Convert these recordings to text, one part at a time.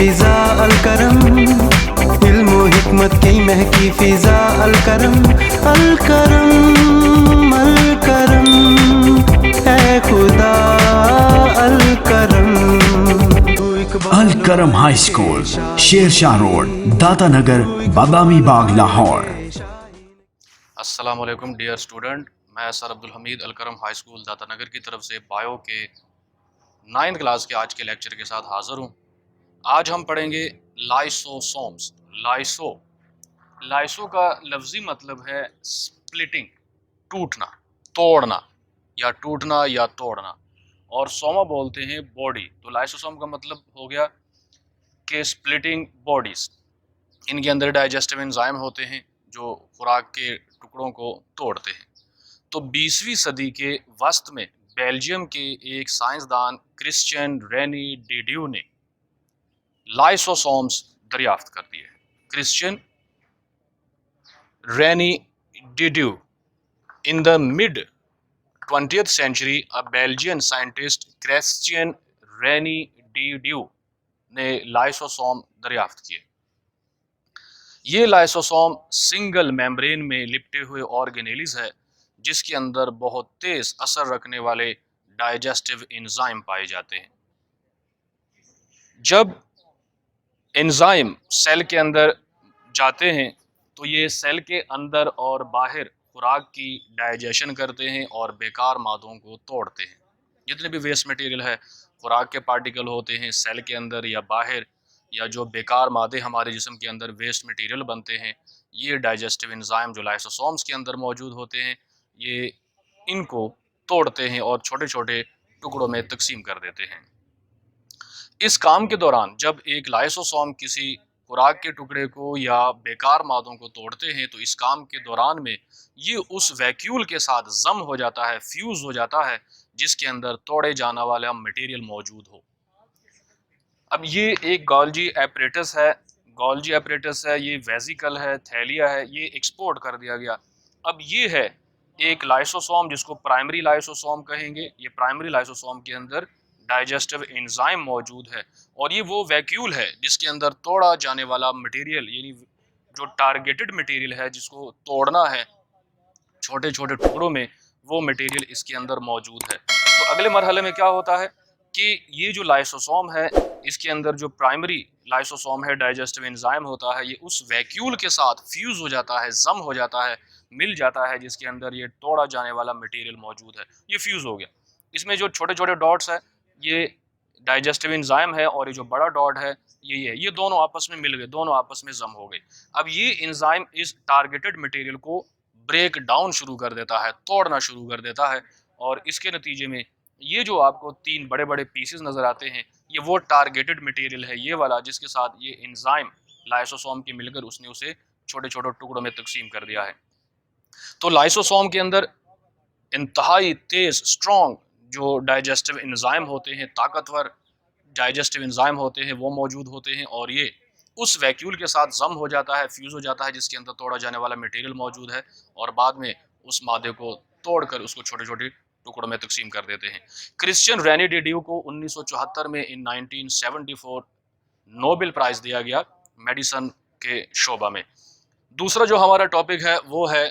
फिजा अल करम, इल्म व हिकमत की महकी फिजा अल करम, अल करम अल करम, ऐ खुदा अल करम। अल करम हाई स्कूल, शेरशाह रोड, दाता नगर, बादामी बाग, लाहौर। अस्सलाम वालेकुम डियर स्टूडेंट, मैं सर अब्दुल हमीद अल करम हाई स्कूल दाता नगर की तरफ से बायो के 9th क्लास के आज के लेक्चर के साथ हाज़िर हूँ। आज हम पढ़ेंगे लाइसोसोम्स। लाइसो का लफ्ज़ी मतलब है स्प्लिटिंग, टूटना, तोड़ना, या टूटना या तोड़ना, और सोमा बोलते हैं बॉडी। तो लाइसोसोम का मतलब हो गया कि स्प्लिटिंग बॉडीज़। इनके अंदर डाइजेस्टिव एंजाइम होते हैं जो खुराक के टुकड़ों को तोड़ते हैं। तो 20वीं सदी के वस्त में बेल्जियम के एक साइंसदान क्रिश्चियन रेनी डिड्यू ने लाइसोसोम्स दरियाफ्त कर दिए। Christian Rene de Duve, in the mid 20th century, a Belgian scientist Christian Rene de Duve ने लाइसोसोम दरियाफ्त किए। ये लाइसोसोम सिंगल मेम्ब्रेन में लिपटे हुए ऑर्गेनेलीज है जिसके अंदर बहुत तेज असर रखने वाले डाइजेस्टिव एंजाइम पाए जाते हैं। जब एंजाइम सेल के अंदर जाते हैं तो ये सेल के अंदर और बाहर खुराक की डाइजेशन करते हैं और बेकार मादों को तोड़ते हैं। जितने भी वेस्ट मटेरियल है, खुराक के पार्टिकल होते हैं सेल के अंदर या बाहर, या जो बेकार मादे हमारे जिस्म के अंदर वेस्ट मटेरियल बनते हैं, ये डाइजेस्टिव एंजाइम जो लाइसोसोम्स के अंदर मौजूद होते हैं, ये इनको तोड़ते हैं और छोटे छोटे टुकड़ों में तकसीम कर देते हैं। इस काम के दौरान जब एक लाइसोसोम किसी खुराक के टुकड़े को या बेकार मादों को तोड़ते हैं तो इस काम के दौरान में ये उस वैक्यूल के साथ जम हो जाता है, फ्यूज हो जाता है, जिसके अंदर तोड़े जाने वाला मटेरियल मौजूद हो। अब ये एक गोल्जी एपरेटस है, ये वेजिकल है, थैलिया है, ये एक्सपोर्ट कर दिया गया। अब ये है एक लाइसोसोम जिसको प्राइमरी लाइसोसोम कहेंगे। ये प्राइमरी लाइसोसोम के अंदर डाइजेस्टिव एंजाइम मौजूद है और ये वो वैक्यूल है जिसके अंदर तोड़ा जाने वाला मटेरियल, यानी जो टारगेटेड मटेरियल है जिसको तोड़ना है छोटे छोटे टुकड़ों में, वो मटेरियल इसके अंदर मौजूद है। तो अगले मरहले में क्या होता है कि ये जो लाइसोसोम है इसके अंदर जो प्राइमरी लाइसोसोम है, डाइजेस्टिव एंजाइम होता है, ये उस वैक्यूल के साथ फ्यूज हो जाता है, जम हो जाता है, मिल जाता है, जिसके अंदर ये तोड़ा जाने वाला मटेरियल मौजूद है। ये फ्यूज हो गया। इसमें जो छोटे छोटे डॉट्स है ये डाइजेस्टिव एंजाइम है और ये जो बड़ा डॉट है ये दोनों आपस में मिल गए, दोनों आपस में जम हो गए। अब ये एंजाइम इस टारगेटेड मटेरियल को ब्रेक डाउन शुरू कर देता है, तोड़ना शुरू कर देता है, और इसके नतीजे में ये जो आपको 3 बड़े बड़े पीसेस नजर आते हैं, ये वो टारगेटेड मटेरियल है, ये वाला, जिसके साथ ये एंजाइम लाइसोसोम के मिलकर उसने उसे छोटे छोटे टुकड़ों में तकसीम कर दिया है। तो लाइसोसोम के अंदर इंतहाई तेज स्ट्रॉन्ग जो डाइजेस्टिव एंजाइम होते हैं, ताकतवर डाइजेस्टिव एंजाइम होते हैं, वो मौजूद होते हैं, और ये उस वैक्यूल के साथ जम हो जाता है, फ्यूज हो जाता है, जिसके अंदर तोड़ा जाने वाला मटेरियल मौजूद है, और बाद में उस मादे को तोड़कर उसको छोटे छोटे टुकड़ों में तकसीम कर देते हैं। क्रिश्चियन रेनी डिड्यू को 1974 में इन 1974 नोबेल प्राइज दिया गया मेडिसिन के शोबा में। दूसरा जो हमारा टॉपिक है वो है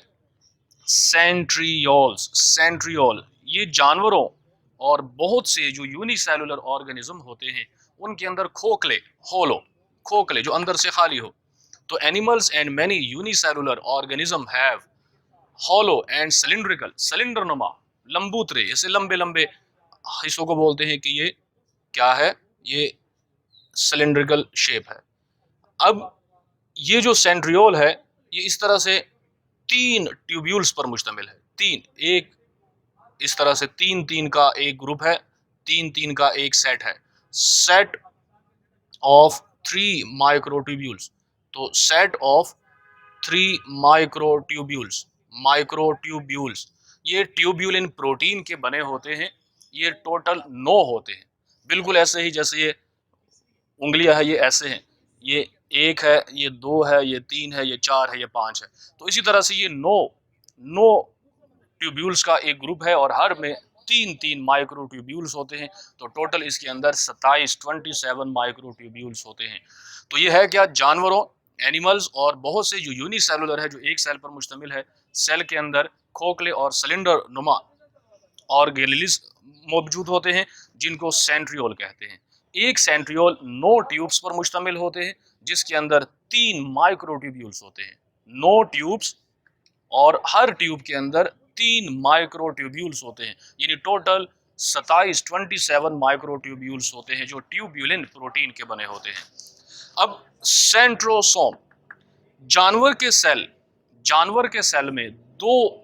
सेंट्रियोल्स। सेंट्रियोल ये जानवरों और बहुत से जो यूनिसेलुलर ऑर्गेनिज्म होते हैं उनके अंदर खोखले, होलो खोखले जो अंदर से खाली हो। तो animals and many unicellular organism have hollow and cylindrical, सिलिंडरनुमा, लंबूतरे, जैसे लंबे लंबे हिस्सों को बोलते हैं कि ये क्या है, ये सिलिंड्रिकल शेप है। अब ये जो सेंट्रियोल है ये इस तरह से 3 ट्यूब्यूल्स पर मुश्तमिल है। 3, एक इस तरह से 3 का एक ग्रुप है, 3 का एक सेट है, सेट ऑफ 3 माइक्रोट्यूब्यूल्स। तो सेट ऑफ 3 माइक्रोट्यूब्यूल्स, ये ट्यूब्यूल इन प्रोटीन के बने होते हैं। ये टोटल 9 होते हैं, बिल्कुल ऐसे ही जैसे ये उंगलियां है, ये ऐसे हैं, ये 1 है, ये 2 है, ये 3 है, ये 4 है, ये 5 है। तो इसी तरह से ये 9 ट्यूब्यूल्स का एक ग्रुप है और हर में तीन माइक्रोट्यूब्यूल्स होते हैं। तो टोटल इसके अंदर 27 माइक्रोट्यूब्यूल्स होते हैं। तो ये है क्या, जानवरों, एनिमल्स और बहुत से जो यूनिसेलुलर है, जो एक सेल पर मुश्तमिल है, सेल के अंदर खोखले और सिलेंडर नुमा ऑर्गेनेल्स मौजूद होते हैं, जिनको सेंट्रियोल कहते हैं। एक सेंट्रियोल 9 ट्यूब्स पर मुश्तमिल होते हैं, जिसके अंदर 3 माइक्रोट्यूब्यूल्स होते हैं। 9 ट्यूब्स और हर ट्यूब के अंदर 3 माइक्रोट्यूब्यूल्स होते हैं, यानी टोटल 27 माइक्रोट्यूब्यूल्स होते हैं, जो ट्यूब्यूलिन प्रोटीन के बने होते हैं। अब सेंट्रोसोम, जानवर के सेल में 2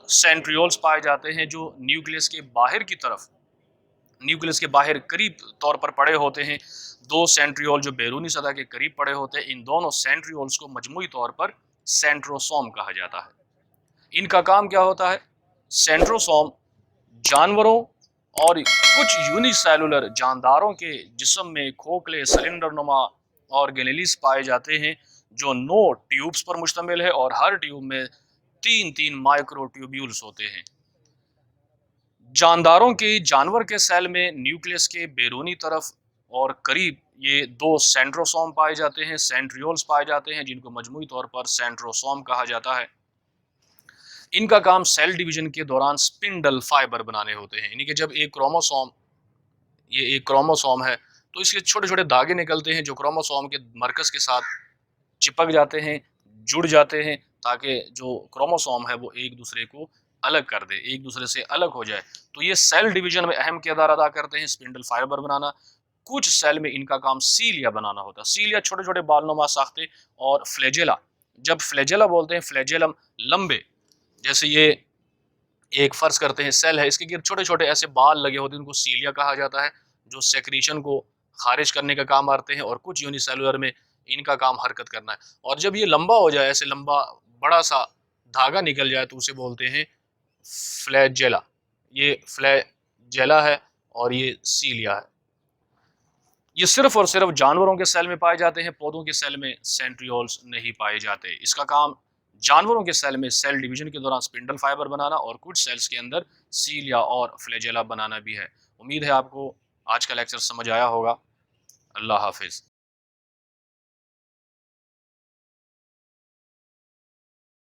सेंट्रियोल्स पाए जाते हैं, जो न्यूक्लियस के बाहर की तरफ, न्यूक्लियस के बाहर करीब तौर पर पड़े होते हैं। 2 सेंट्रियोल जो बैरूनी सतह के करीब पड़े होते हैं, इन दोनों सेंट्रियोल्स को मजमूई तौर पर सेंट्रोसोम कहा जाता है। इनका काम क्या होता है? सेंट्रोसोम जानवरों और कुछ यूनिसेलुलर जानदारों के जिस्म में खोखले सिलेंडर नुमा ऑर्गेनेल्स पाए जाते हैं, जो 9 ट्यूब्स पर मुश्तमिल है और हर ट्यूब में 3 माइक्रोट्यूब्यूल्स होते हैं। जानवर के सेल में न्यूक्लियस के बैरूनी तरफ और करीब ये 2 सेंट्रोसोम पाए जाते हैं, सेंट्रियोल्स पाए जाते हैं, जिनको मजमूई तौर पर सेंट्रोसोम कहा जाता है। इनका काम सेल डिवीजन के दौरान स्पिंडल फाइबर बनाने होते हैं, यानी कि जब एक क्रोमोसोम है, तो इसके छोटे छोटे धागे निकलते हैं, जो क्रोमोसोम के मरकज के साथ चिपक जाते हैं, जुड़ जाते हैं, ताकि जो क्रोमोसोम है वो एक दूसरे को अलग कर दे, एक दूसरे से अलग हो जाए। तो ये सेल डिवीजन में अहम किरदार अदा करते हैं, स्पिंडल फाइबर बनाना। कुछ सेल में इनका काम सीलिया बनाना होता है। सीलिया छोटे छोटे बालनुमा साख्ते, और फ्लैजेला, जब फ्लैजेला बोलते हैं, फ्लैजेलम लंबे, जैसे ये एक फर्ज करते हैं सेल है, इसके गिर्द छोटे छोटे ऐसे बाल लगे होते हैं, उनको सीलिया कहा जाता है, जो सेक्रीशन को खारिज करने का काम आते हैं। और कुछ यूनिसेलुलर में इनका काम हरकत करना है। और जब ये लंबा हो जाए, ऐसे लंबा बड़ा सा धागा निकल जाए, तो उसे बोलते हैं फ्लैजेला। ये फ्लैजेला है और ये सीलिया है। ये सिर्फ और सिर्फ जानवरों के सेल में पाए जाते हैं, पौधों के सेल में सेंट्रियोल्स नहीं पाए जाते। इसका काम जानवरों के सेल में सेल डिवीजन के दौरान स्पिंडल फाइबर बनाना और कुछ सेल्स के अंदर सीलिया और फ्लैजेला बनाना भी है। उम्मीद है आपको आज का लेक्चर समझ आया होगा। अल्लाह हाफिज।